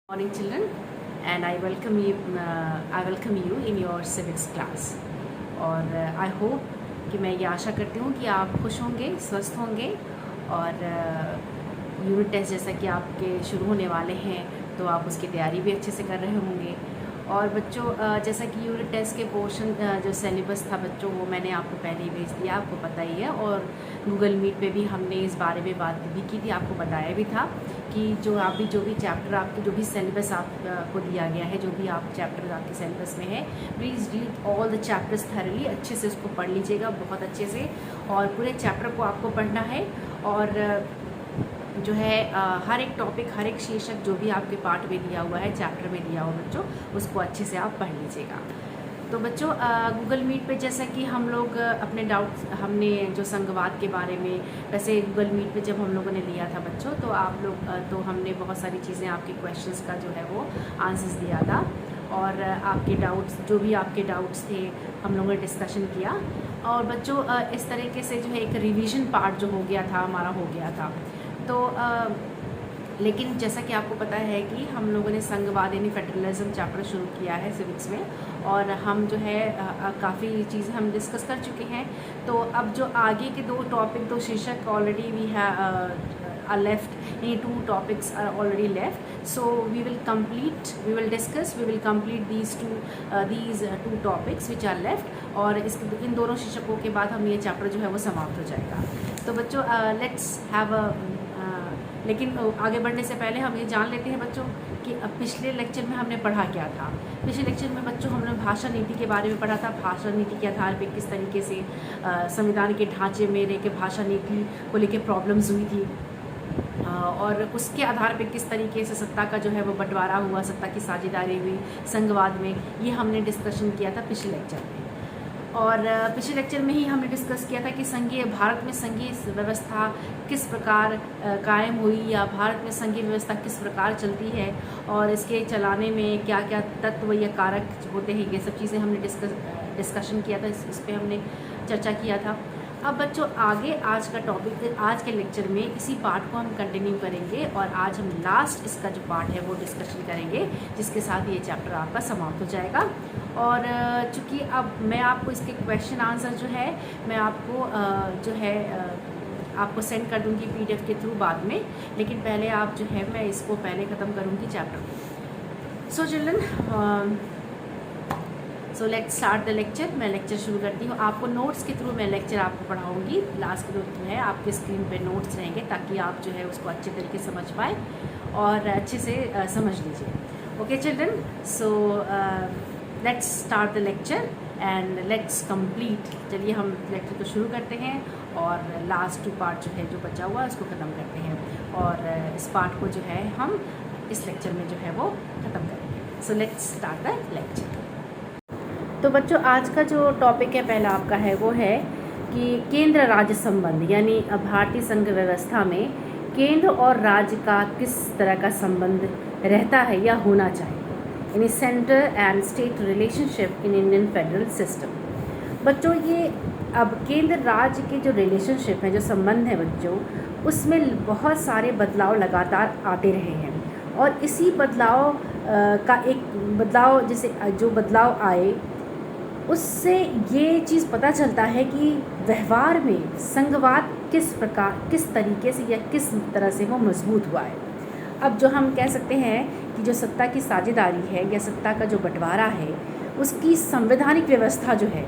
Morning, children, and I welcome you in your civics class. और I hope कि मैं ये आशा करती हूँ कि आप खुश होंगे, स्वस्थ होंगे और यूनिट टेस्ट जैसा कि आपके शुरू होने वाले हैं तो आप उसकी तैयारी भी अच्छे से कर रहे होंगे। और बच्चों जैसा कि यूनिट टेस्ट के पोर्शन जो सिलेबस था बच्चों वो मैंने आपको पहले ही भेज दिया, आपको पता ही है। और गूगल मीट पे भी हमने इस बारे में बात भी की थी, आपको बताया भी था कि जो भी चैप्टर आपके जो भी सिलेबस आपको दिया गया है, जो भी आप चैप्टर आपके सिलेबस में है, please read all the chapters thoroughly, अच्छे से उसको पढ़ लीजिएगा बहुत अच्छे से। और पूरे चैप्टर को आपको पढ़ना है और जो है हर एक टॉपिक, हर एक शीर्षक जो भी आपके पार्ट में दिया हुआ है, चैप्टर में दिया हुआ बच्चों, उसको अच्छे से आप पढ़ लीजिएगा। तो बच्चों गूगल मीट पे जैसा कि हम लोग अपने डाउट्स, हमने जो संघवाद के बारे में, वैसे गूगल मीट पे जब हम लोगों ने लिया था बच्चों तो आप लोग तो हमने बहुत सारी चीज़ें आपके क्वेश्चंस का जो है वो आंसर्स दिया था और आपके डाउट्स, जो भी आपके डाउट्स थे हम लोगों ने डिस्कशन किया। और बच्चों इस तरीके से जो है एक रिवीजन पार्ट जो हो गया था हमारा, हो गया था। तो लेकिन जैसा कि आपको पता है कि हम लोगों ने संघवाद यानी फेडरलिज्म चैप्टर शुरू किया है सिविक्स में, और हम जो है काफ़ी चीज़ें हम डिस्कस कर चुके हैं। तो अब जो आगे के दो टॉपिक, दो शीर्षक ऑलरेडी वी हैव लेफ्ट, ये two topics are already left, so we will discuss, we will complete these two topics which are left. और इन दोनों शीर्षकों के बाद हम ये चैप्टर जो है वो समाप्त हो जाएगा। तो बच्चों लेट्स हैव लेकिन आगे बढ़ने से पहले हम ये जान लेते हैं बच्चों कि पिछले लेक्चर में हमने पढ़ा क्या था। पिछले लेक्चर में बच्चों हमने भाषा नीति के बारे में पढ़ा था। भाषा नीति के आधार पर किस तरीके से संविधान के ढांचे में रह के भाषा नीति को लेकर प्रॉब्लम्स हुई थी और उसके आधार पे किस तरीके से सत्ता का जो है वो बंटवारा हुआ, सत्ता की साझेदारी हुई संघवाद में, ये हमने डिस्कशन किया था पिछले लेक्चर में। और पिछले लेक्चर में ही हमने डिस्कस किया था कि भारत में संघीय व्यवस्था किस प्रकार कायम हुई, या भारत में संघीय व्यवस्था किस प्रकार चलती है और इसके चलाने में क्या क्या तत्व या कारक होते हैं, ये सब चीज़ें हमने डिस्कशन किया था, इस पर हमने चर्चा किया था। अब बच्चों आगे आज का टॉपिक, आज के लेक्चर में इसी पार्ट को हम कंटिन्यू करेंगे और आज हम लास्ट इसका जो पार्ट है वो डिस्कशन करेंगे, जिसके साथ ये चैप्टर आपका समाप्त हो जाएगा। और चूँकि अब मैं आपको इसके क्वेश्चन आंसर जो है मैं आपको जो है आपको सेंड कर दूंगी PDF के थ्रू बाद में, लेकिन पहले आप जो है मैं इसको पहले ख़त्म करूँगी चैप्टर को। So children, so let's start the lecture. मैं लेक्चर शुरू करती हूँ। आपको नोट्स के थ्रू मैं लेक्चर आपको पढ़ाऊँगी। लास्ट में जो है आपके स्क्रीन पे नोट्स रहेंगे ताकि आप जो है उसको अच्छे तरीके से समझ पाए और अच्छे से समझ लीजिए। Okay children, so let's start the lecture and let's complete. चलिए हम लेक्चर को शुरू करते हैं और लास्ट टू पार्ट जो है जो बचा हुआ है उसको ख़त्म करते हैं और इस पार्ट को जो है हम इस लेक्चर में जो है वो ख़त्म करेंगे। So let's start the lecture. तो बच्चों आज का जो टॉपिक है पहला आपका है वो है कि केंद्र राज्य संबंध, यानी भारतीय संघ व्यवस्था में केंद्र और राज्य का किस तरह का संबंध रहता है या होना चाहिए, यानी centre and state relationship in Indian federal system. बच्चों ये अब केंद्र राज्य के जो रिलेशनशिप है, जो संबंध है बच्चों, उसमें बहुत सारे बदलाव लगातार आते रहे हैं और इसी बदलाव का एक बदलाव, जैसे जो बदलाव आए उससे ये चीज़ पता चलता है कि व्यवहार में संघवाद किस प्रकार, किस तरीके से या किस तरह से वो मजबूत हुआ है। अब जो हम कह सकते हैं कि जो सत्ता की साझेदारी है या सत्ता का जो बंटवारा है, उसकी संवैधानिक व्यवस्था जो है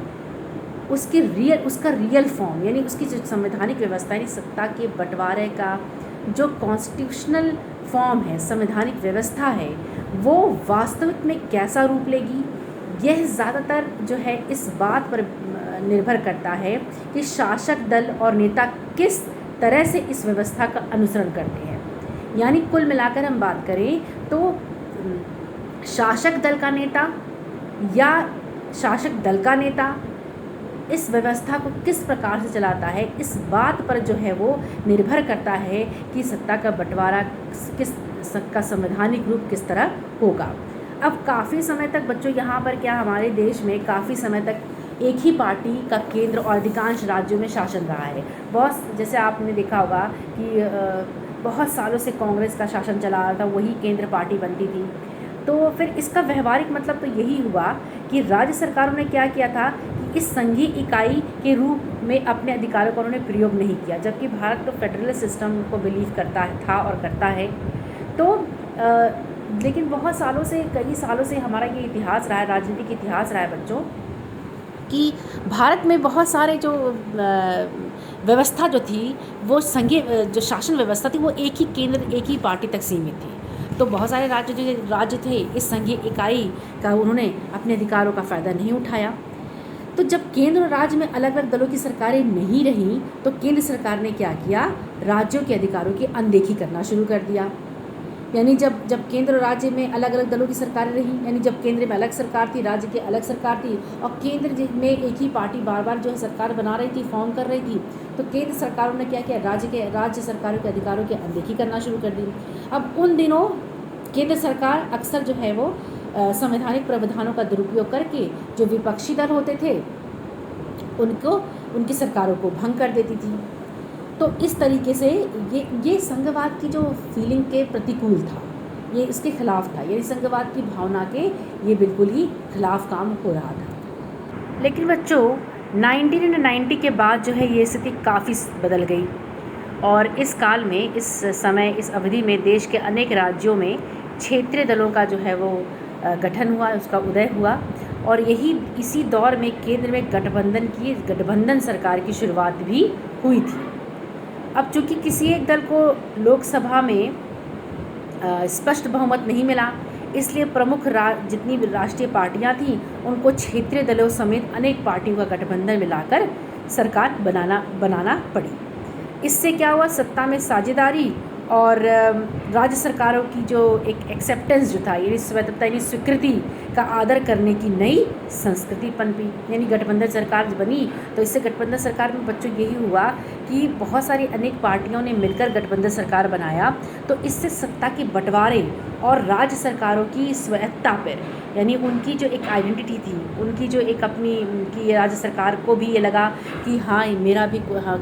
उसका रियल फॉर्म, यानी उसकी जो संवैधानिक व्यवस्था यानी सत्ता के बंटवारे का जो कॉन्स्टिट्यूशनल फॉर्म है, संवैधानिक व्यवस्था है, वो वास्तविक में कैसा रूप लेगी, यह ज़्यादातर जो है इस बात पर निर्भर करता है कि शासक दल और नेता किस तरह से इस व्यवस्था का अनुसरण करते हैं। यानी कुल मिलाकर हम बात करें तो शासक दल का नेता या शासक दल का नेता इस व्यवस्था को किस प्रकार से चलाता है, इस बात पर जो है वो निर्भर करता है कि सत्ता का बंटवारा किस का संवैधानिक रूप किस तरह होगा। अब काफ़ी समय तक बच्चों यहाँ पर क्या, हमारे देश में काफ़ी समय तक एक ही पार्टी का केंद्र और अधिकांश राज्यों में शासन रहा है। बहुत, जैसे आपने देखा होगा कि बहुत सालों से कांग्रेस का शासन चला रहा था, वही केंद्र पार्टी बनती थी। तो फिर इसका व्यवहारिक मतलब तो यही हुआ कि राज्य सरकारों ने क्या किया था कि इस संघीय इकाई के रूप में अपने अधिकारों का उन्होंने प्रयोग नहीं किया, जबकि भारत तो फेडरल सिस्टम को बिलीव करता था और करता है। तो लेकिन बहुत सालों से, कई सालों से हमारा ये इतिहास रहा है, राजनीतिक इतिहास रहा है बच्चों, कि भारत में बहुत सारे जो व्यवस्था जो थी वो संघीय जो शासन व्यवस्था थी वो एक ही केंद्र, एक ही पार्टी तक सीमित थी। तो बहुत सारे राज्य थे इस संघीय इकाई का उन्होंने अपने अधिकारों का फ़ायदा नहीं उठाया। तो जब केंद्र और राज्य में अलग अलग दलों की सरकारें नहीं रहीं तो केंद्र सरकार ने क्या किया, राज्यों के अधिकारों की अनदेखी करना शुरू कर दिया। यानी जब केंद्र और राज्य में अलग अलग दलों की सरकारें रहीं, यानी जब केंद्र में अलग सरकार थी, राज्य की अलग सरकार थी, और केंद्र में एक ही पार्टी बार बार जो है सरकार बना रही थी, फॉर्म कर रही थी, तो केंद्र सरकारों ने क्या किया, राज्य सरकारों के अधिकारों की अनदेखी करना शुरू कर दी। अब उन दिनों केंद्र सरकार अक्सर जो है वो संवैधानिक प्रावधानों का दुरुपयोग करके जो विपक्षी दल होते थे उनकी सरकारों को भंग कर देती थी। तो इस तरीके से ये संघवाद की जो फीलिंग के प्रतिकूल था, ये इसके खिलाफ था, ये संघवाद की भावना के ये बिल्कुल ही खिलाफ काम हो रहा था। लेकिन बच्चों 1990 के बाद जो है ये स्थिति काफ़ी बदल गई, और इस काल में, इस समय, इस अवधि में देश के अनेक राज्यों में क्षेत्रीय दलों का जो है वो गठन हुआ, उसका उदय हुआ, और इसी दौर में केंद्र में गठबंधन सरकार की शुरुआत भी हुई थी। अब चूंकि किसी एक दल को लोकसभा में स्पष्ट बहुमत नहीं मिला, इसलिए प्रमुख जितनी भी राष्ट्रीय पार्टियां थीं उनको क्षेत्रीय दलों समेत अनेक पार्टियों का गठबंधन मिलाकर सरकार बनाना पड़ी। इससे क्या हुआ, सत्ता में साझेदारी और राज्य सरकारों की जो एक एक्सेप्टेंस जो था, यानी स्वायत्तता, यानी स्वीकृति का आदर करने की नई संस्कृति पनपी। यानी गठबंधन सरकार बनी तो इससे गठबंधन सरकार में बच्चों यही हुआ कि बहुत सारी अनेक पार्टियों ने मिलकर गठबंधन सरकार बनाया, तो इससे सत्ता के बंटवारे और राज्य सरकारों की स्वायत्तता पर, यानी उनकी जो एक आइडेंटिटी थी, उनकी जो एक अपनी की राज्य सरकार को भी ये लगा कि हाँ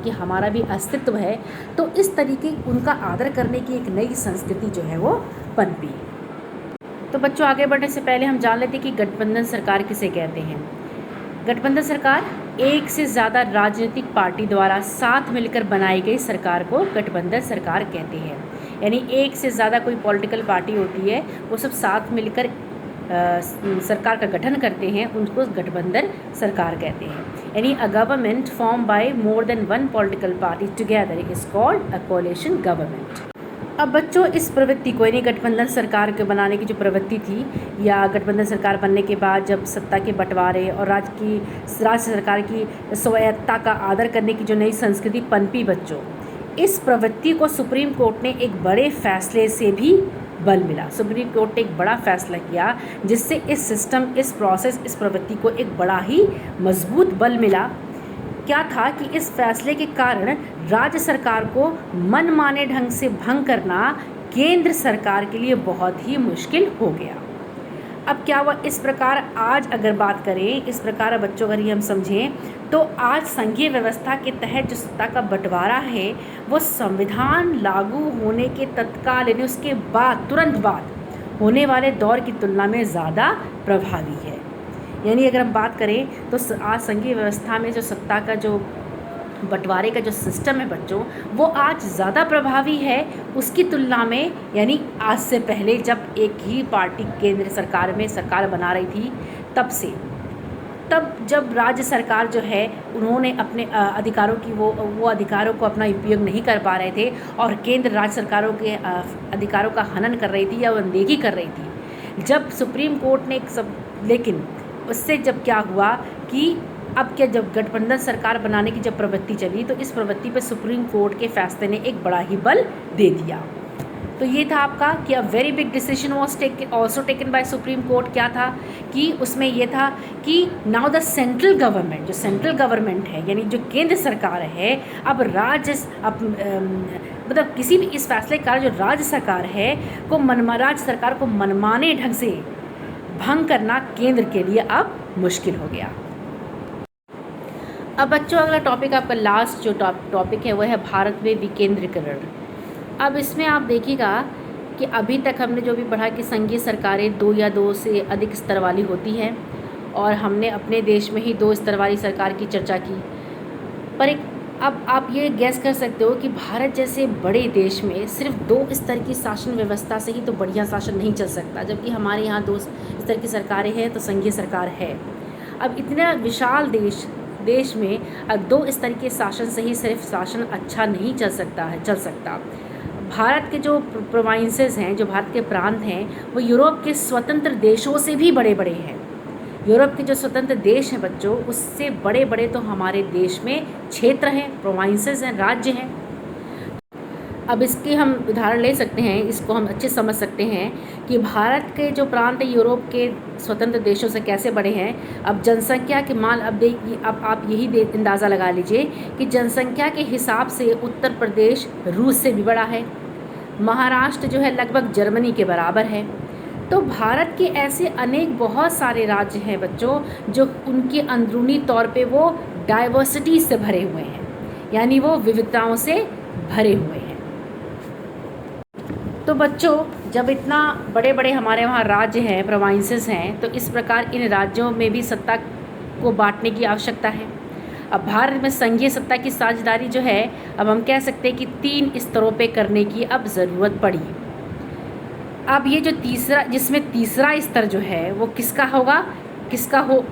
कि हमारा भी अस्तित्व है, तो इस तरीके उनका आदर करने की एक नई संस्कृति जो है वो पनपी। तो बच्चों आगे बढ़ने से पहले हम जान लेते हैं कि गठबंधन सरकार किसे कहते हैं। गठबंधन सरकार एक से ज़्यादा राजनीतिक पार्टी द्वारा साथ मिलकर बनाई गई सरकार को गठबंधन सरकार कहते हैं। यानी एक से ज़्यादा कोई पॉलिटिकल पार्टी होती है, वो सब साथ मिलकर सरकार का गठन करते हैं, उनको गठबंधन सरकार कहते हैं। यानी a government form by more than one political party together is called a coalition government. अब बच्चों इस प्रवृत्ति को, यानी गठबंधन सरकार के बनाने की जो प्रवृत्ति थी, या गठबंधन सरकार बनने के बाद जब सत्ता के बंटवारे और राज्य सरकार की स्वायत्तता का आदर करने की जो नई संस्कृति पनपी बच्चों, इस प्रवृत्ति को सुप्रीम कोर्ट ने एक बड़े फैसले से भी बल मिला। सुप्रीम कोर्ट ने एक बड़ा फैसला किया जिससे इस सिस्टम, इस प्रोसेस, इस प्रवृत्ति को एक बड़ा ही मजबूत बल मिला। क्या था कि इस फैसले के कारण राज्य सरकार को मनमाने ढंग से भंग करना केंद्र सरकार के लिए बहुत ही मुश्किल हो गया। अब क्या हुआ, इस प्रकार आज अगर बात करें, इस प्रकार बच्चों अगर ये हम समझें, तो आज संघीय व्यवस्था के तहत जो सत्ता का बंटवारा है वो संविधान लागू होने के तत्काल, यानी उसके बाद, तुरंत बाद होने वाले दौर की तुलना में ज़्यादा प्रभावी है। यानी अगर हम बात करें तो आज संघीय व्यवस्था में जो सत्ता का जो बंटवारे का जो सिस्टम है बच्चों, वो आज ज़्यादा प्रभावी है उसकी तुलना में। यानी आज से पहले जब एक ही पार्टी केंद्र सरकार में सरकार बना रही थी, तब जब राज्य सरकार जो है उन्होंने अपने अधिकारों की वो अधिकारों को अपना उपयोग नहीं कर पा रहे थे, और केंद्र राज्य सरकारों के अधिकारों का हनन कर रही थी या अनदेखी कर रही थी। जब सुप्रीम कोर्ट ने लेकिन उससे जब क्या हुआ कि अब क्या, जब गठबंधन सरकार बनाने की जब प्रवृत्ति चली, तो इस प्रवृत्ति पर सुप्रीम कोर्ट के फैसले ने एक बड़ा ही बल दे दिया। तो ये था आपका कि a very big decision was also taken by supreme court. क्या था कि उसमें ये था कि नाउ द सेंट्रल गवर्नमेंट, जो सेंट्रल गवर्नमेंट है, यानी जो केंद्र सरकार है, अब मतलब किसी भी इस फैसले का जो राज्य सरकार है राज्य सरकार को मनमाने ढंग से भंग करना केंद्र के लिए अब मुश्किल हो गया। अब बच्चों अगला टॉपिक, आपका लास्ट जो टॉपिक है वो है भारत में विकेंद्रीकरण। अब इसमें आप देखिएगा कि अभी तक हमने जो भी पढ़ा कि संघीय सरकारें 2 या 2 से अधिक स्तर वाली होती हैं, और हमने अपने देश में ही 2 स्तर वाली सरकार की चर्चा की। पर एक अब आप ये गैस कर सकते हो कि भारत जैसे बड़े देश में सिर्फ 2 स्तर की शासन व्यवस्था से ही तो बढ़िया शासन नहीं चल सकता, जबकि हमारे यहाँ 2 स्तर की सरकारें हैं तो संघीय सरकार है। अब इतना विशाल देश में अब 2 स्तर के शासन से ही सिर्फ शासन अच्छा नहीं चल सकता। भारत के जो प्रोविंसेस हैं, जो भारत के प्रांत हैं, वो यूरोप के स्वतंत्र देशों से भी बड़े बड़े हैं। यूरोप के जो स्वतंत्र देश हैं बच्चों, उससे बड़े बड़े तो हमारे देश में क्षेत्र हैं, प्रोविंसेस हैं, राज्य हैं। अब इसके हम उदाहरण ले सकते हैं, इसको हम अच्छे समझ सकते हैं कि भारत के जो प्रांत है यूरोप के स्वतंत्र देशों से कैसे बड़े हैं। अब जनसंख्या के अब आप यही अंदाज़ा लगा लीजिए कि जनसंख्या के हिसाब से उत्तर प्रदेश रूस से भी बड़ा है, महाराष्ट्र जो है लगभग जर्मनी के बराबर है। तो भारत के ऐसे अनेक बहुत सारे राज्य हैं बच्चों, जो उनके अंदरूनी तौर पे वो डाइवर्सिटी से भरे हुए हैं, यानी वो विविधताओं से भरे हुए हैं। तो बच्चों, जब इतना बड़े बड़े हमारे वहाँ राज्य हैं, प्रोविंसेस हैं, तो इस प्रकार इन राज्यों में भी सत्ता को बांटने की आवश्यकता है। अब भारत में संघीय सत्ता की साझेदारी जो है, अब हम कह सकते हैं कि 3 स्तरों पे करने की अब ज़रूरत पड़ी। अब ये जो जिसमें तीसरा स्तर जो है वो किसका होगा,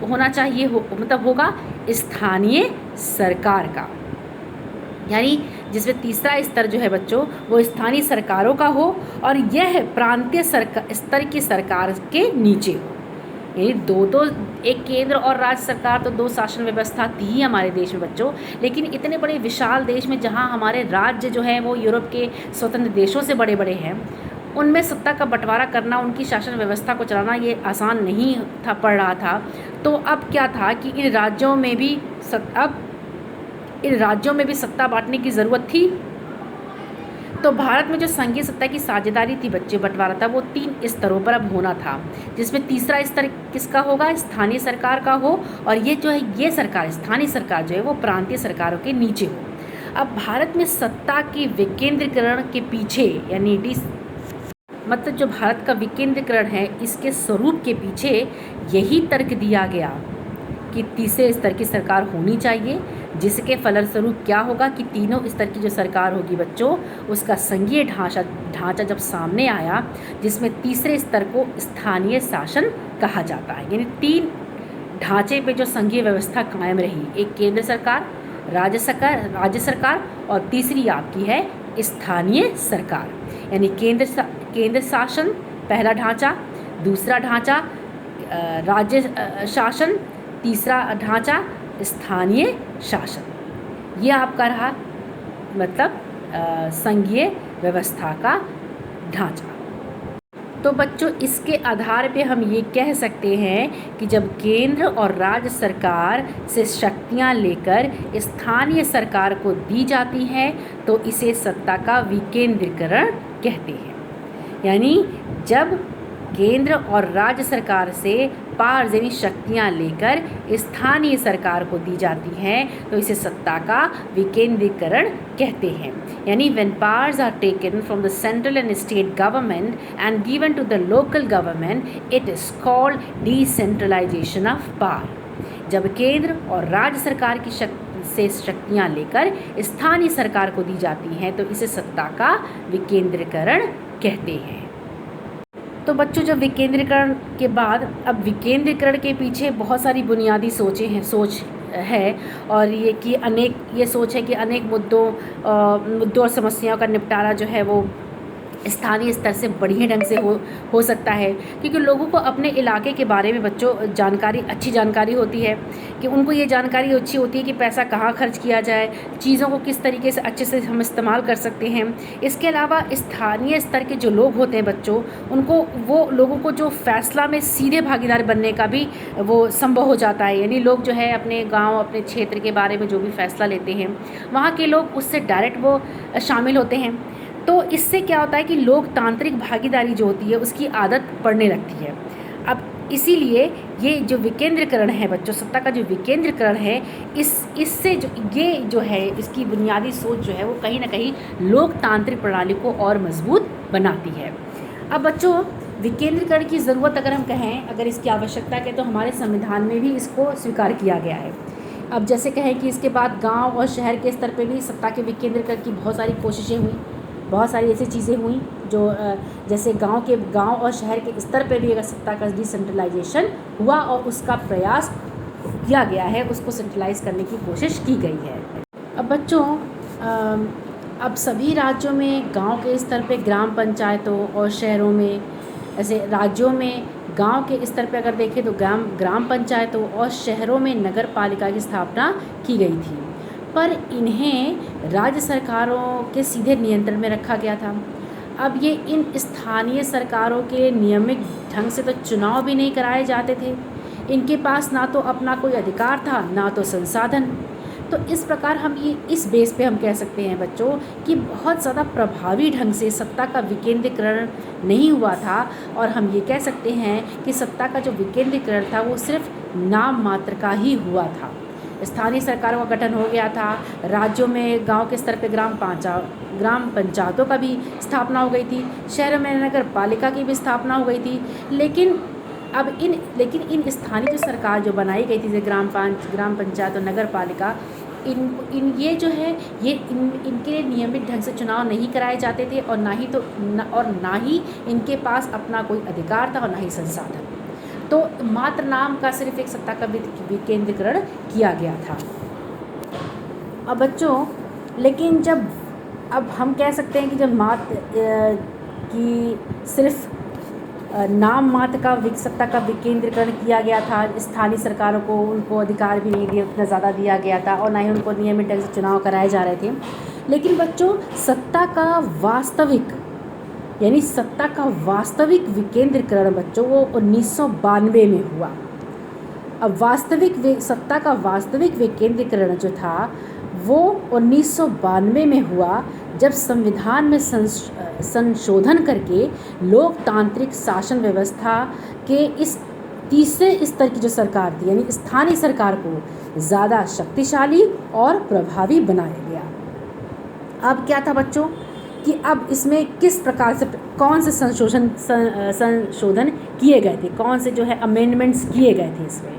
होना चाहिए, मतलब होगा स्थानीय सरकार का। यानी जिसमें तीसरा स्तर जो है बच्चों वो स्थानीय सरकारों का हो, और यह प्रांतीय स्तर की सरकार के नीचे हो। यानी दो एक केंद्र और राज्य सरकार, तो 2 शासन व्यवस्था थी हमारे देश में बच्चों। लेकिन इतने बड़े विशाल देश में जहाँ हमारे राज्य जो हैं वो यूरोप के स्वतंत्र देशों से बड़े बड़े हैं, उनमें सत्ता का बंटवारा करना, उनकी शासन व्यवस्था को चलाना ये आसान नहीं पड़ रहा था। तो अब क्या था कि इन राज्यों में भी सत्ता बांटने की ज़रूरत थी। तो भारत में जो संघीय सत्ता की साझेदारी थी बच्चे, बंटवारा था, वो 3 स्तरों पर अब होना था, जिसमें तीसरा स्तर किसका होगा, स्थानीय सरकार का हो, और ये जो है ये सरकार, स्थानीय सरकार जो है वो प्रांतीय सरकारों के नीचे हो। अब भारत में सत्ता के विकेंद्रीकरण के पीछे, यानी मतलब जो भारत का विकेंद्रीकरण है, इसके स्वरूप के पीछे यही तर्क दिया गया कि तीसरे स्तर की सरकार होनी चाहिए, जिसके फलस्वरूप क्या होगा कि तीनों स्तर की जो सरकार होगी बच्चों, उसका संघीय ढांचा जब सामने आया, जिसमें तीसरे स्तर को स्थानीय शासन कहा जाता है। यानी 3 ढांचे पे जो संघीय व्यवस्था कायम रही, एक केंद्र सरकार, राज्य सरकार और तीसरी आपकी है स्थानीय सरकार। यानी केंद्र शासन पहला ढांचा, दूसरा ढांचा राज्य शासन, तीसरा ढांचा स्थानीय शासन। ये आपका रहा मतलब संघीय व्यवस्था का ढांचा। तो बच्चों, इसके आधार पे हम ये कह सकते हैं कि जब केंद्र और राज्य सरकार से शक्तियां लेकर स्थानीय सरकार को दी जाती हैं तो इसे सत्ता का विकेंद्रीकरण कहते हैं। यानी जब केंद्र और राज्य सरकार से पावर्स यानी शक्तियाँ लेकर स्थानीय सरकार को दी जाती हैं तो इसे सत्ता का विकेंद्रीकरण कहते हैं। यानी when powers are taken from the central and state government and given to the local government, it is called decentralisation of power. जब केंद्र और राज्य सरकार की से शक्तियाँ लेकर स्थानीय सरकार को दी जाती हैं तो इसे सत्ता का विकेंद्रीकरण कहते हैं। तो बच्चों, जब विकेंद्रीकरण के बाद, अब विकेंद्रीकरण के पीछे बहुत सारी बुनियादी सोच है, और ये सोच है कि अनेक मुद्दों और समस्याओं का निपटारा जो है वो स्थानीय स्तर से बढ़िया ढंग से हो सकता है, क्योंकि लोगों को अपने इलाके के बारे में बच्चों अच्छी जानकारी होती है, कि उनको ये जानकारी अच्छी होती है कि पैसा कहाँ खर्च किया जाए, चीज़ों को किस तरीके से अच्छे से हम इस्तेमाल कर सकते हैं। इसके अलावा स्थानीय स्तर के जो लोग होते हैं बच्चों, वो लोगों को जो फैसला में सीधे भागीदार बनने का भी वो संभव हो जाता है। यानी लोग जो है अपने गाँव, अपने क्षेत्र के बारे में जो भी फैसला लेते हैं, वहाँ के लोग उससे डायरेक्ट वो शामिल होते हैं। तो इससे क्या होता है कि लोकतांत्रिक भागीदारी जो होती है उसकी आदत पड़ने लगती है। अब इसीलिए ये जो विकेंद्रीकरण है बच्चों, सत्ता का जो विकेंद्रीकरण है, इससे जो है इसकी बुनियादी सोच जो है वो कहीं ना कहीं लोकतांत्रिक प्रणाली को और मजबूत बनाती है। अब बच्चों, विकेंद्रीकरण की ज़रूरत अगर हम कहें, अगर इसकी आवश्यकता के, तो हमारे संविधान में भी इसको स्वीकार किया गया है। अब जैसे कहें कि इसके बाद गांव और शहर के स्तर पे भी सत्ता के विकेंद्रीकरण की बहुत सारी कोशिशें हुई, बहुत सारी ऐसी चीज़ें हुई जो जैसे गांव और शहर के स्तर पे भी अगर सत्ता का डिसेंट्रलाइजेशन हुआ और उसका प्रयास किया गया है, उसको सेंट्रलाइज करने की कोशिश की गई है। अब बच्चों, अब सभी राज्यों में गांव के स्तर पे ग्राम पंचायतों और शहरों में, ऐसे राज्यों में गांव के स्तर पे अगर देखें तो ग्राम पंचायतों और शहरों में नगर पालिका की स्थापना की गई थी, पर इन्हें राज्य सरकारों के सीधे नियंत्रण में रखा गया था। अब ये इन स्थानीय सरकारों के नियमित ढंग से तो चुनाव भी नहीं कराए जाते थे, इनके पास ना तो अपना कोई अधिकार था, ना तो संसाधन। तो इस प्रकार हम ये इस बेस पे हम कह सकते हैं बच्चों कि बहुत ज़्यादा प्रभावी ढंग से सत्ता का विकेंद्रीकरण नहीं हुआ था, और हम ये कह सकते हैं कि सत्ता का जो विकेंद्रीकरण था वो सिर्फ नाम मात्र का ही हुआ था। स्थानीय सरकारों का गठन हो गया था, राज्यों में गांव के स्तर पे ग्राम पंचायतों का भी स्थापना हो गई थी, शहरों में नगर पालिका की भी स्थापना हो गई थी। लेकिन इन स्थानीय जो सरकार जो बनाई गई थी, जैसे ग्राम पंचायत और नगर पालिका, ये जो है ये इनके लिए नियमित ढंग से चुनाव नहीं कराए जाते थे, और ना ही इनके पास अपना कोई अधिकार था और ना ही संसाधन। तो मात्र नाम का सिर्फ एक सत्ता का विकेंद्रीकरण किया गया था। अब बच्चों, लेकिन अब हम कह सकते हैं कि जब सिर्फ नाम मात्र का सत्ता का विकेंद्रीकरण किया गया था, स्थानीय सरकारों को उनको अधिकार भी नहीं दिया, उतना ज़्यादा दिया गया था, और ना ही उनको नियमित ढंग से चुनाव कराए जा रहे थे। लेकिन बच्चों, सत्ता का वास्तविक विकेंद्रीकरण बच्चों वो 1992 में हुआ। अब सत्ता का वास्तविक विकेंद्रीकरण जो था वो 1992 में हुआ, जब संविधान में संशोधन करके लोकतांत्रिक शासन व्यवस्था के इस तीसरे स्तर की जो सरकार थी, यानी स्थानीय सरकार को ज़्यादा शक्तिशाली और प्रभावी बनाया गया। अब क्या था बच्चों कि अब इसमें किस प्रकार से कौन से संशोधन किए गए थे, कौन से जो है अमेंडमेंट्स किए गए थे। इसमें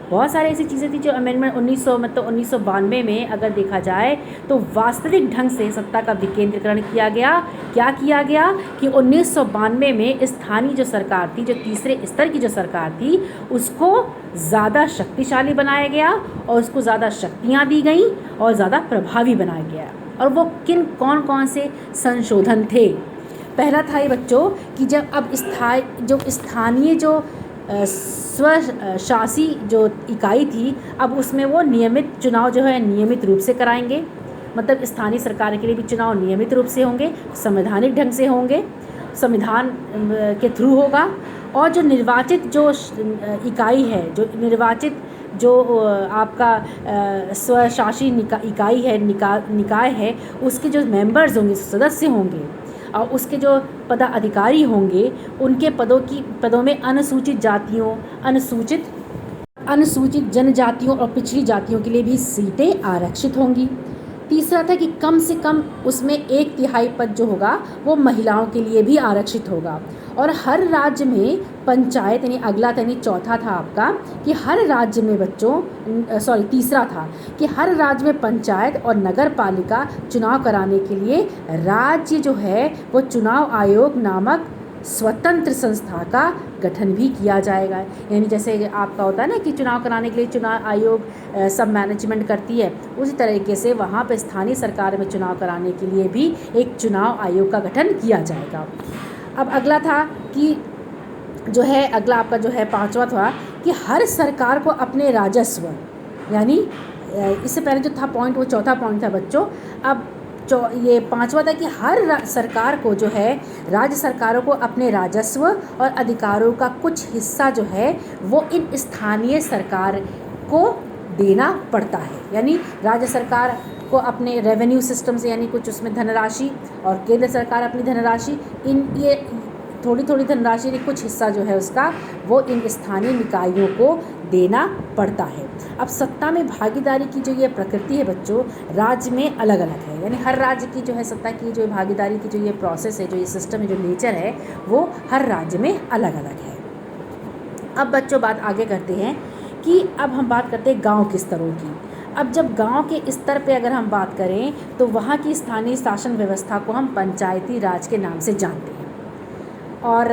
बहुत सारी ऐसी चीज़ें थी जो अमेंडमेंट 1992 में अगर देखा जाए तो वास्तविक ढंग से सत्ता का विकेंद्रीकरण किया गया। क्या किया गया कि 1992 में स्थानीय जो सरकार थी, जो तीसरे स्तर की जो सरकार थी, उसको ज़्यादा शक्तिशाली बनाया गया और उसको ज़्यादा शक्तियाँ दी गई और ज़्यादा प्रभावी बनाया गया। और वो कौन कौन से संशोधन थे? पहला था ये बच्चों कि जब अब स्थानीय जो स्वशासी जो इकाई थी, अब उसमें वो नियमित चुनाव जो है नियमित रूप से कराएंगे। मतलब स्थानीय सरकार के लिए भी चुनाव नियमित रूप से होंगे, संवैधानिक ढंग से होंगे, संविधान के थ्रू होगा। और जो निर्वाचित जो इकाई है, जो आपका स्वशासी इकाई है, निकाय है, उसके जो मेंबर्स होंगे, सदस्य होंगे, और उसके जो पदाधिकारी होंगे, उनके पदों में अनुसूचित जनजातियों और पिछड़ी जातियों के लिए भी सीटें आरक्षित होंगी। तीसरा था कि कम से कम उसमें 1/3 पद जो होगा वो महिलाओं के लिए भी आरक्षित होगा। और हर राज्य में पंचायत, यानी चौथा था आपका कि हर राज्य में तीसरा था कि हर राज्य में पंचायत और नगर पालिका चुनाव कराने के लिए राज्य जो है वो चुनाव आयोग नामक स्वतंत्र संस्था का गठन भी किया जाएगा। यानी जैसे आपका होता है ना कि चुनाव कराने के लिए चुनाव आयोग सब मैनेजमेंट करती है, उसी तरीके से वहाँ पे स्थानीय सरकार में चुनाव कराने के लिए भी एक चुनाव आयोग का गठन किया जाएगा। अब अगला था कि अगला आपका जो है पांचवा था कि हर सरकार को अपने राजस्व, यानी इससे पहले जो था पॉइंट वो चौथा पॉइंट था बच्चों। अब ये पांचवा था कि हर सरकार को जो है, राज्य सरकारों को अपने राजस्व और अधिकारों का कुछ हिस्सा जो है वो इन स्थानीय सरकार को देना पड़ता है। यानी राज्य सरकार को अपने रेवेन्यू सिस्टम से, यानी कुछ उसमें धनराशि, और केंद्र सरकार अपनी धनराशि, थोड़ी थोड़ी धनराशि कुछ हिस्सा जो है उसका वो इन स्थानीय निकायों को देना पड़ता है। अब सत्ता में भागीदारी की जो ये प्रकृति है बच्चों, राज्य में अलग अलग है। यानी हर राज्य की जो है सत्ता की जो भागीदारी की जो ये प्रोसेस है, जो ये सिस्टम है, जो नेचर है, वो हर राज्य में अलग अलग है। अब बच्चों बात आगे करते हैं कि अब हम बात करते हैं गाँव के स्तरों की। अब जब गांव के स्तर पे अगर हम बात करें तो वहाँ की स्थानीय शासन व्यवस्था को हम पंचायती राज के नाम से जानते हैं। और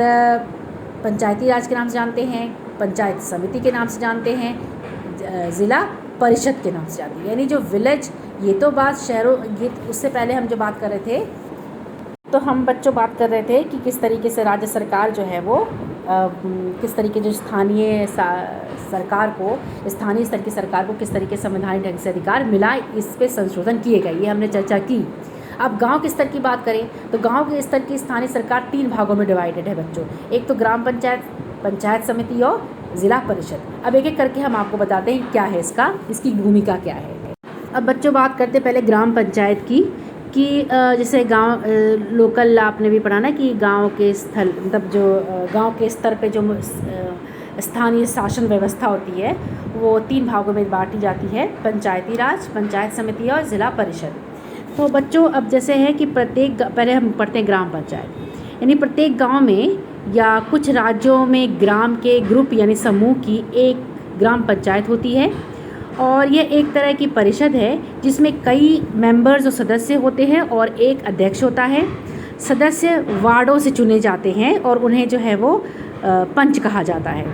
पंचायती राज के नाम से जानते हैं, पंचायत समिति के नाम से जानते हैं, ज़िला परिषद के नाम से जानते हैं। यानी जो विलेज, ये तो बात शहरों, ये उससे पहले हम जो बात कर रहे थे तो हम बच्चों बात कर रहे थे कि किस तरीके से राज्य सरकार जो है वो किस तरीके जो स्थानीय सरकार को, स्थानीय स्तर की सरकार को किस तरीके से संवैधानिक ढंग से अधिकार मिला, इस पे संशोधन किए गए, ये हमने चर्चा की। अब गांव के स्तर की बात करें तो गांव के स्तर की स्थानीय सरकार 3 भागों में डिवाइडेड है बच्चों। एक तो ग्राम पंचायत, पंचायत समिति और ज़िला परिषद। अब एक एक करके हम आपको बताते हैं क्या है इसकी भूमिका क्या है। अब बच्चों बात करते हैं पहले ग्राम पंचायत की, कि जैसे गांव लोकल आपने भी पढ़ा ना कि गांव के स्थल मतलब जो गांव के स्तर पे जो स्थानीय शासन व्यवस्था होती है वो 3 भागों में बांटी जाती है, पंचायती राज, पंचायत समिति और ज़िला परिषद। तो बच्चों अब जैसे है कि पहले हम पढ़ते हैं ग्राम पंचायत, यानी प्रत्येक गांव में या कुछ राज्यों में ग्राम के ग्रुप यानी समूह की एक ग्राम पंचायत होती है। और ये एक तरह की परिषद है जिसमें कई मेंबर्स और सदस्य होते हैं और एक अध्यक्ष होता है। सदस्य वार्डों से चुने जाते हैं और उन्हें जो है वो पंच कहा जाता है।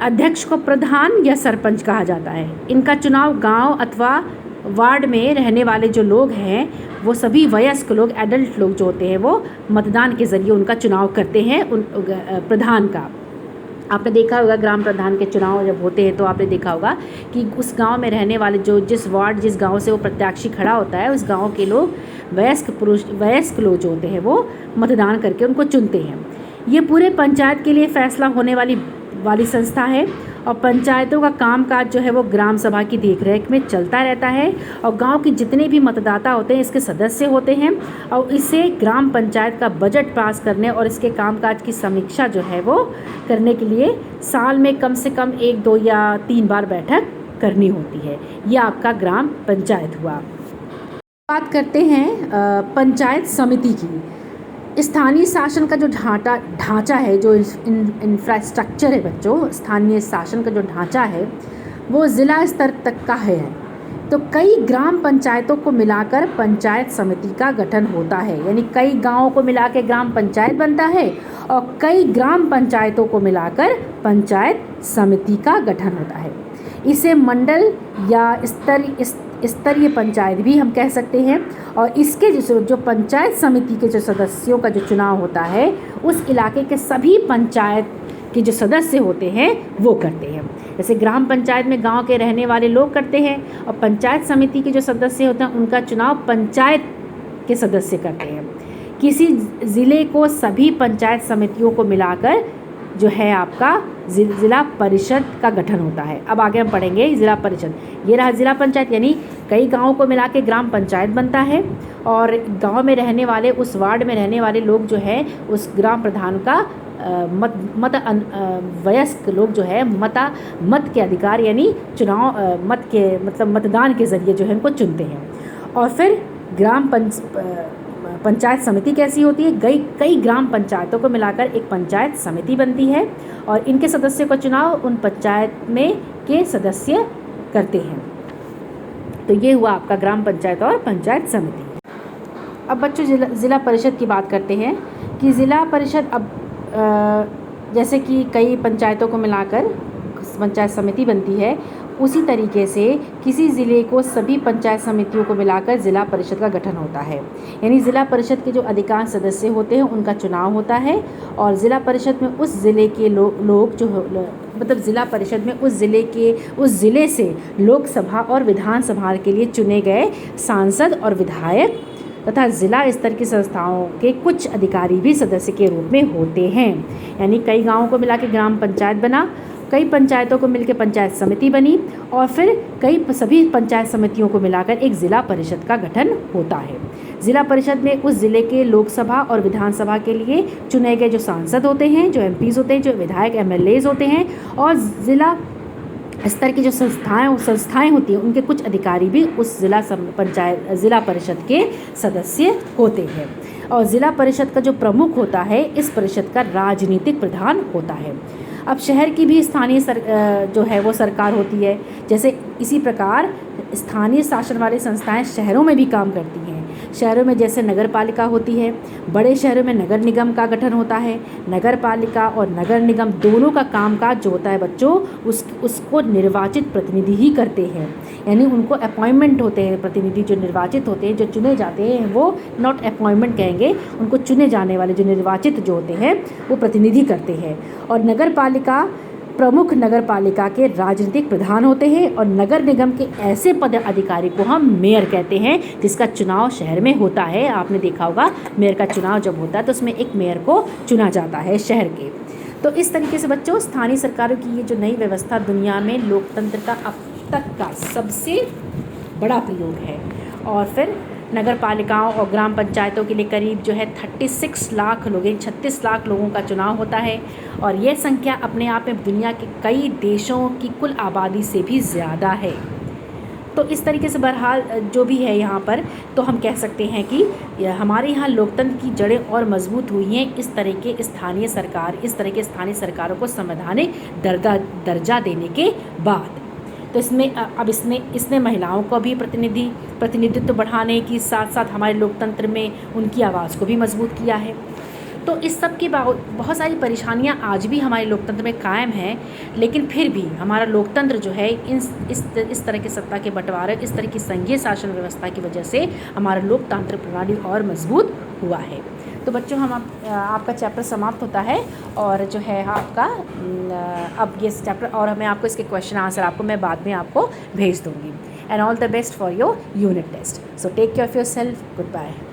अध्यक्ष को प्रधान या सरपंच कहा जाता है। इनका चुनाव गांव अथवा वार्ड में रहने वाले जो लोग हैं वो सभी वयस्क लोग, एडल्ट लोग जो होते हैं वो मतदान के ज़रिए उनका चुनाव करते हैं प्रधान का। आपने देखा होगा ग्राम प्रधान के चुनाव जब होते हैं तो आपने देखा होगा कि उस गांव में रहने वाले जो जिस गांव से वो प्रत्याशी खड़ा होता है, उस गांव के लोग वयस्क लोग जो होते हैं वो मतदान करके उनको चुनते हैं। ये पूरे पंचायत के लिए फैसला होने वाली संस्था है और पंचायतों का कामकाज जो है वो ग्राम सभा की देखरेख में चलता रहता है और गांव के जितने भी मतदाता होते हैं इसके सदस्य होते हैं और इससे ग्राम पंचायत का बजट पास करने और इसके कामकाज की समीक्षा जो है वो करने के लिए साल में कम से कम 1, 2 या 3 बार बैठक करनी होती है। यह आपका ग्राम पंचायत हुआ। बात करते हैं पंचायत समिति की। स्थानीय शासन का जो ढांचा है, जो इंफ्रास्ट्रक्चर है बच्चों, स्थानीय शासन का जो ढांचा है वो ज़िला स्तर तक का है। तो कई ग्राम पंचायतों को मिलाकर पंचायत समिति का गठन होता है। यानी कई गांवों को मिला के ग्राम पंचायत बनता है और कई ग्राम पंचायतों को मिलाकर पंचायत समिति का गठन होता है। इसे मंडल या स्तरीय पंचायत भी हम कह सकते हैं। और इसके जो पंचायत समिति के जो सदस्यों का जो चुनाव होता है उस इलाके के सभी पंचायत के जो सदस्य होते हैं वो करते हैं। जैसे ग्राम पंचायत में गांव के रहने वाले लोग करते हैं और पंचायत समिति के जो सदस्य होते हैं उनका चुनाव पंचायत के सदस्य करते हैं। किसी ज़िले को सभी पंचायत समितियों को मिलाकर जो है आपका ज़िला परिषद का गठन होता है। अब आगे हम पढ़ेंगे ज़िला परिषद। ये रहा ज़िला पंचायत, यानी कई गांवों को मिला के ग्राम पंचायत बनता है और गांव में रहने वाले, उस वार्ड में रहने वाले लोग जो है उस ग्राम प्रधान का वयस्क लोग जो है मत के अधिकार यानी चुनाव मत के मतलब मतदान के ज़रिए जो है उनको चुनते हैं। और फिर ग्राम पंचायत समिति कैसी होती है? कई ग्राम पंचायतों को मिलाकर एक पंचायत समिति बनती है और इनके सदस्यों का चुनाव उन पंचायत में के सदस्य करते हैं। तो ये हुआ आपका ग्राम पंचायत और पंचायत समिति। अब बच्चों ज़िला परिषद की बात करते हैं कि ज़िला परिषद अब जैसे कि कई पंचायतों को मिलाकर पंचायत समिति बनती है, उसी तरीके से किसी ज़िले को सभी पंचायत समितियों को मिलाकर ज़िला परिषद का गठन होता है। यानी ज़िला परिषद के जो अधिकांश सदस्य होते हैं उनका चुनाव होता है और ज़िला परिषद में उस ज़िले के लोग जो मतलब ज़िला परिषद में उस ज़िले से लोकसभा और विधानसभा के लिए चुने गए सांसद और विधायक तथा ज़िला स्तर की संस्थाओं के कुछ अधिकारी भी सदस्य के रूप में होते हैं। यानी कई गाँवों को मिला के ग्राम पंचायत बना कई पंचायतों को मिलकर पंचायत समिति बनी और फिर सभी पंचायत समितियों को मिलाकर एक ज़िला परिषद का गठन होता है। ज़िला परिषद में उस ज़िले के लोकसभा और विधानसभा के लिए चुने गए जो सांसद होते हैं, जो एमपीज़ होते हैं, जो विधायक एमएलएज़ होते हैं, और ज़िला स्तर की जो संस्थाएं होती हैं उनके कुछ अधिकारी भी उस ज़िला परिषद के सदस्य होते हैं। और ज़िला परिषद का जो प्रमुख होता है, इस परिषद का राजनीतिक प्रधान होता है। अब शहर की भी स्थानीय जो है वो सरकार होती है। जैसे इसी प्रकार स्थानीय शासन वाली संस्थाएं शहरों में भी काम करती हैं। शहरों में जैसे नगर पालिका होती है, बड़े शहरों में नगर निगम का गठन होता है। नगर पालिका और नगर निगम दोनों का कामकाज जो होता है बच्चों, उसको निर्वाचित प्रतिनिधि ही करते हैं, यानी उनको अपॉइंटमेंट होते हैं प्रतिनिधि जो निर्वाचित होते हैं, जो चुने जाते हैं, वो नॉट अपॉइंटमेंट कहेंगे, उनको चुने जाने वाले जो निर्वाचित जो होते हैं वो प्रतिनिधि करते हैं। और नगर पालिका प्रमुख नगर पालिका के राजनीतिक प्रधान होते हैं और नगर निगम के ऐसे पद अधिकारी को हम मेयर कहते हैं जिसका चुनाव शहर में होता है। आपने देखा होगा मेयर का चुनाव जब होता है तो उसमें एक मेयर को चुना जाता है शहर के। तो इस तरीके से बच्चों स्थानीय सरकारों की ये जो नई व्यवस्था दुनिया में लोकतंत्र का अब तक का सबसे बड़ा प्रयोग है। और फिर नगर पालिकाओं और ग्राम पंचायतों के लिए करीब जो है 36 लाख लोग, 36 लाख लोगों का चुनाव होता है और यह संख्या अपने आप में दुनिया के कई देशों की कुल आबादी से भी ज़्यादा है। तो इस तरीके से बहरहाल जो भी है यहाँ पर, तो हम कह सकते हैं कि हमारे यहाँ लोकतंत्र की जड़ें और मजबूत हुई हैं इस तरह के स्थानीय सरकारों को संवैधानिक दर्जा देने के बाद। तो इसने महिलाओं को भी प्रतिनिधित्व बढ़ाने की साथ साथ हमारे लोकतंत्र में उनकी आवाज़ को भी मजबूत किया है। तो इस सब की बहुत सारी परेशानियां आज भी हमारे लोकतंत्र में कायम हैं, लेकिन फिर भी हमारा लोकतंत्र जो है इस तरह के सत्ता के बंटवारे, इस तरह की संघीय शासन व्यवस्था की वजह से हमारा लोकतांत्रिक प्रणाली और मजबूत हुआ है। तो बच्चों आपका चैप्टर समाप्त होता है और जो है आपका अब ये चैप्टर और मैं आपको इसके क्वेश्चन आंसर आपको मैं बाद में आपको भेज दूँगी। And all the best for your unit test. So take care of yourself. Good bye.